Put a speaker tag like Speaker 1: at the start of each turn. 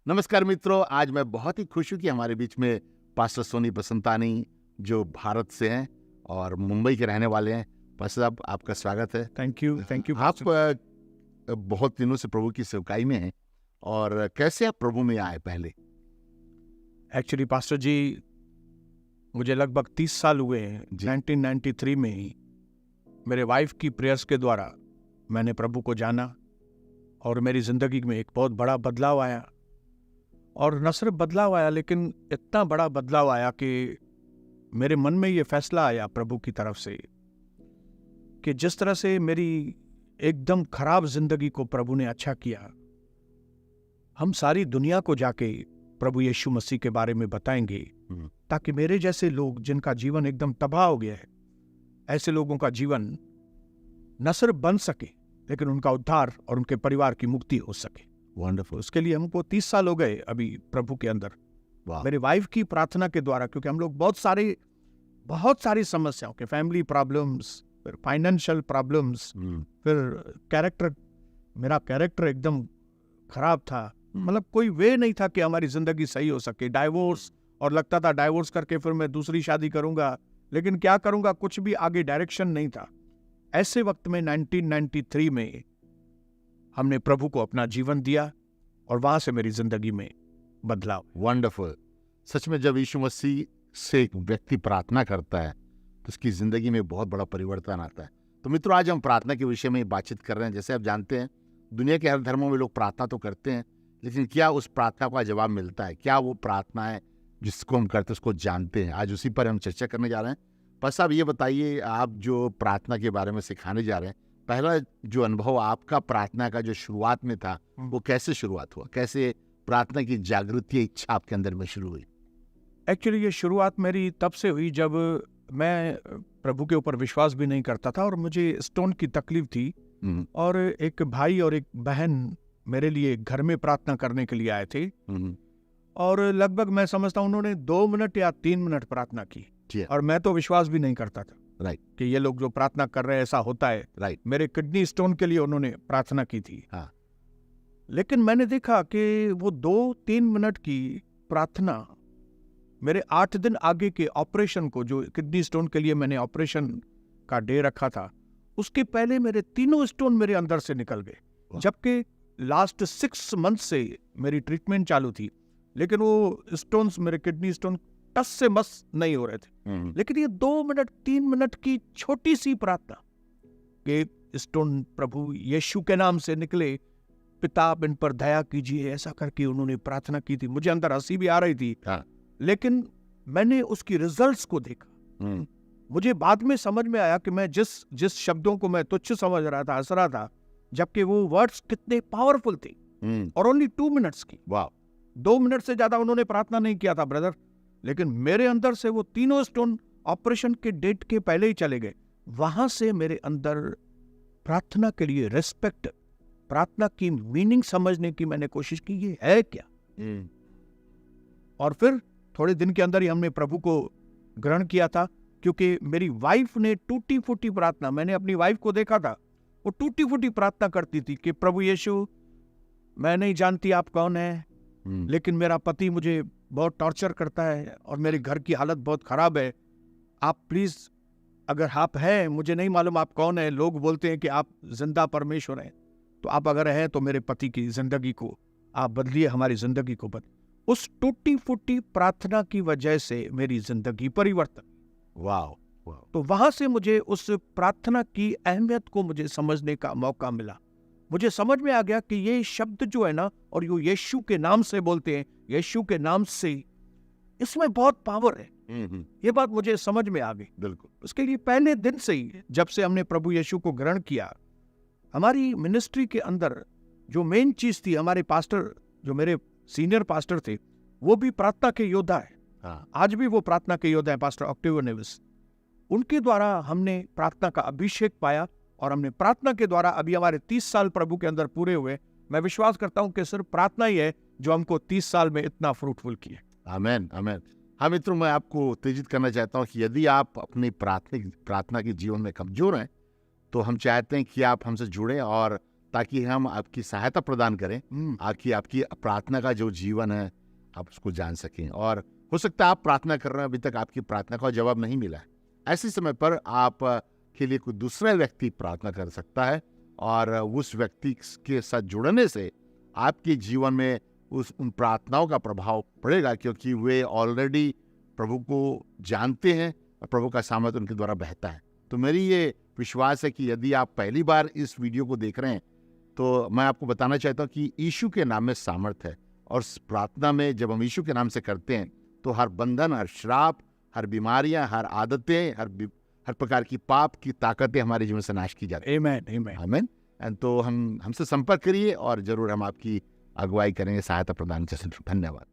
Speaker 1: नमस्कार मित्रों, आज मैं बहुत ही खुश हूँ कि हमारे बीच में पास्टर सोनी बसंतानी जो भारत से हैं और मुंबई के रहने वाले हैं। पास्टर साहब, आपका स्वागत है।
Speaker 2: Thank you.
Speaker 1: आप बहुत दिनों से प्रभु की सेवकाई में हैं और कैसे आप प्रभु में आए पहले?
Speaker 2: एक्चुअली पास्टर जी, मुझे लगभग 30 साल हुए हैं।
Speaker 1: जी।
Speaker 2: 1993 में ही मेरे वाइफ की प्रेयर्स के द्वारा मैंने प्रभु को जाना और मेरी ज़िंदगी में एक बहुत बड़ा बदलाव आया। और न सिर्फ बदलाव आया, लेकिन इतना बड़ा बदलाव आया कि मेरे मन में ये फैसला आया प्रभु की तरफ से कि जिस तरह से मेरी एकदम खराब जिंदगी को प्रभु ने अच्छा किया, हम सारी दुनिया को जाके प्रभु यीशु मसीह के बारे में बताएंगे, ताकि मेरे जैसे लोग जिनका जीवन एकदम तबाह हो गया है, ऐसे लोगों का जीवन न सिर्फ बन सके, लेकिन उनका उद्धार और उनके परिवार की मुक्ति हो सके।
Speaker 1: वंडरफुल।
Speaker 2: उसके लिए हमको 30 साल हो गए अभी प्रभु के अंदर।
Speaker 1: वाह।
Speaker 2: मेरे वाइफ की प्रार्थना के द्वारा, क्योंकि हम लोग बहुत सारी समस्याओं के, फैमिली प्रॉब्लम्स, फिर फाइनेंशियल प्रॉब्लम्स, फिर मेरा कैरेक्टर एकदम खराब था। मतलब कोई वे नहीं था कि हमारी जिंदगी सही हो सके। डाइवोर्स, और लगता था डाइवोर्स करके फिर मैं दूसरी शादी करूंगा, लेकिन क्या करूंगा, कुछ भी आगे डायरेक्शन नहीं था। ऐसे वक्त में 1993 में हमने प्रभु को अपना जीवन दिया और वहां से मेरी जिंदगी में बदलाव।
Speaker 1: वंडरफुल। सच में जब यीशु मसीह से एक व्यक्ति प्रार्थना करता है तो उसकी जिंदगी में बहुत बड़ा परिवर्तन आता है। तो मित्रों, आज हम प्रार्थना के विषय में बातचीत कर रहे हैं। जैसे आप जानते हैं, दुनिया के हर धर्मों में लोग प्रार्थना तो करते हैं, लेकिन क्या उस प्रार्थना का जवाब मिलता है? क्या वो प्रार्थना है जिसको हम करते हैं उसको जानते हैं? आज उसी पर हम चर्चा करने जा रहे हैं। बस आप ये बताइए, आप जो प्रार्थना के बारे में सिखाने जा रहे हैं, पहला जो अनुभव आपका प्रार्थना का जो शुरुआत में था, वो कैसे शुरुआत हुआ? कैसे प्रार्थना की जागृति इच्छा आपके अंदर में शुरू हुई?
Speaker 2: एक्चुअली ये शुरुआत मेरी तब से हुई जब मैं प्रभु के ऊपर विश्वास भी नहीं करता था और मुझे स्टोन की तकलीफ थी। और एक भाई और एक बहन मेरे लिए घर में प्रार्थना करने के लिए आए थे, और लगभग मैं समझता हूँ उन्होंने 2 मिनट या 3 मिनट प्रार्थना की, और मैं तो विश्वास भी नहीं करता था
Speaker 1: राइट
Speaker 2: कि ये लोग जो प्रार्थना कर रहे हैं ऐसा होता है।
Speaker 1: राइट।
Speaker 2: मेरे किडनी स्टोन के लिए उन्होंने प्रार्थना की थी।
Speaker 1: हाँ।
Speaker 2: लेकिन मैंने देखा कि वो 2-3 मिनट की प्रार्थना मेरे 8 दिन आगे के ऑपरेशन को, जो किडनी स्टोन के लिए मैंने ऑपरेशन का डे रखा था, उसके पहले मेरे तीनों स्टोन मेरे अंदर से निकल गए। जबकि लास्ट 6 मंथ से मेरी ट्रीटमेंट चालू थी, लेकिन वो स्टोन्स, मेरे किडनी स्टोन टस से मस नहीं हो रहे थे। लेकिन ये 2 मिनट 3 मिनट की छोटी सी प्रार्थना कि स्टोन प्रभु यीशु के नाम से निकले, पिता आप इन पर दया कीजिए, ऐसा करके उन्होंने प्रार्थना की थी। मुझे अंदर हंसी भी आ रही थी।
Speaker 1: हाँ।
Speaker 2: लेकिन मैंने उसकी रिजल्ट्स को देखा। मुझे बाद में समझ में आया कि मैं जिस शब्दों को मैं तुच्छ समझ रहा था, हंस रहा था, जबकि वो वर्ड्स कितने पावरफुल थे। और ओनली 2 मिनट्स की।
Speaker 1: वाह।
Speaker 2: 2 मिनट से ज्यादा उन्होंने प्रार्थना नहीं किया था ब्रदर, लेकिन मेरे अंदर से वो तीनों स्टोन ऑपरेशन के डेट के पहले ही चले गए। वहां से मेरे अंदर प्रार्थना के लिए रेस्पेक्ट, प्रार्थना की मीनिंग समझने की मैंने कोशिश की, ये है क्या। और फिर थोड़े दिन के अंदर ही हमने प्रभु को ग्रहण किया था, क्योंकि मेरी वाइफ ने टूटी फूटी प्रार्थना, मैंने अपनी वाइफ को देखा था, वो टूटी फूटी प्रार्थना करती थी कि प्रभु यीशु, मैं नहीं जानती आप कौन है, लेकिन मेरा पति मुझे बहुत टॉर्चर करता है और मेरे घर की हालत बहुत खराब है। आप प्लीज, अगर आप हैं, मुझे नहीं मालूम आप कौन है, लोग बोलते हैं कि आप जिंदा परमेश्वर हैं, तो आप अगर हैं तो मेरे पति की जिंदगी को आप बदलिए, हमारी जिंदगी को बदलिए। उस टूटी फूटी प्रार्थना की वजह से मेरी जिंदगी परिवर्तन।
Speaker 1: वाह।
Speaker 2: तो वहां से मुझे उस प्रार्थना की अहमियत को मुझे समझने का मौका मिला। मुझे समझ में आ गया कि ये शब्द जो है ना, और यो यीशु के नाम से बोलते हैं, यीशु के नाम से, इसमें बहुत पावर है। ये बात मुझे समझ में आ गई।
Speaker 1: बिल्कुल।
Speaker 2: उसके लिए पहले दिन से ही, जब से हमने प्रभु यीशु को ग्रहण किया, हमारी मिनिस्ट्री के अंदर जो मेन चीज थी, हमारे पास्टर, जो मेरे सीनियर पास्टर थे, वो भी प्रार्थना के योद्धा है।
Speaker 1: हाँ।
Speaker 2: आज भी वो प्रार्थना के योद्धा है, पास्टर ऑक्टेवियो नेविस। उनके द्वारा हमने प्रार्थना का अभिषेक पाया, और हमने प्रार्थना के द्वारा अभी हमारे 30 साल प्रभु के अंदर पूरे हुए। मैं विश्वास करता हूं कि सिर्फ प्रार्थना ही है जो हमको 30 साल में इतना फ्रूटफुल किए।
Speaker 1: आमेन, आमेन। हाँ मित्रों, मैं आपको उत्तेजित करना चाहता हूँ कि यदि आप अपनी प्रार्थना के जीवन में कमजोर हैं, तो हम चाहते हैं कि आप हमसे जुड़ें और ताकि हम आपकी सहायता प्रदान करें, आपकी प्रार्थना का जो जीवन है आप उसको जान सकें। और हो सकता है आप प्रार्थना कर रहे हैं, अभी तक आपकी प्रार्थना का जवाब नहीं मिला है। ऐसे समय पर आप के लिए कोई दूसरा व्यक्ति प्रार्थना कर सकता है, और उस व्यक्ति के साथ जुड़ने से आपके जीवन में उन प्रार्थनाओं का प्रभाव पड़ेगा, क्योंकि वे ऑलरेडी प्रभु को जानते हैं और प्रभु का सामर्थ्य उनके द्वारा बहता है। तो मेरी ये विश्वास है कि यदि आप पहली बार इस वीडियो को देख रहे हैं तो मैं आपको बताना चाहता हूँ कि यीशु के नाम में सामर्थ्य है, और इस प्रार्थना में जब हम यीशु के नाम से करते हैं तो हर बंधन, हर श्राप, हर बीमारियां, हर आदतें, हर प्रकार की पाप की ताकतें हमारे जीवन से नाश की जाती हैं।
Speaker 2: आमीन।
Speaker 1: आमीन। एंड तो हमसे संपर्क करिए और जरूर हम आपकी अगुवाई करेंगे, सहायता प्रदान करेंगे। धन्यवाद।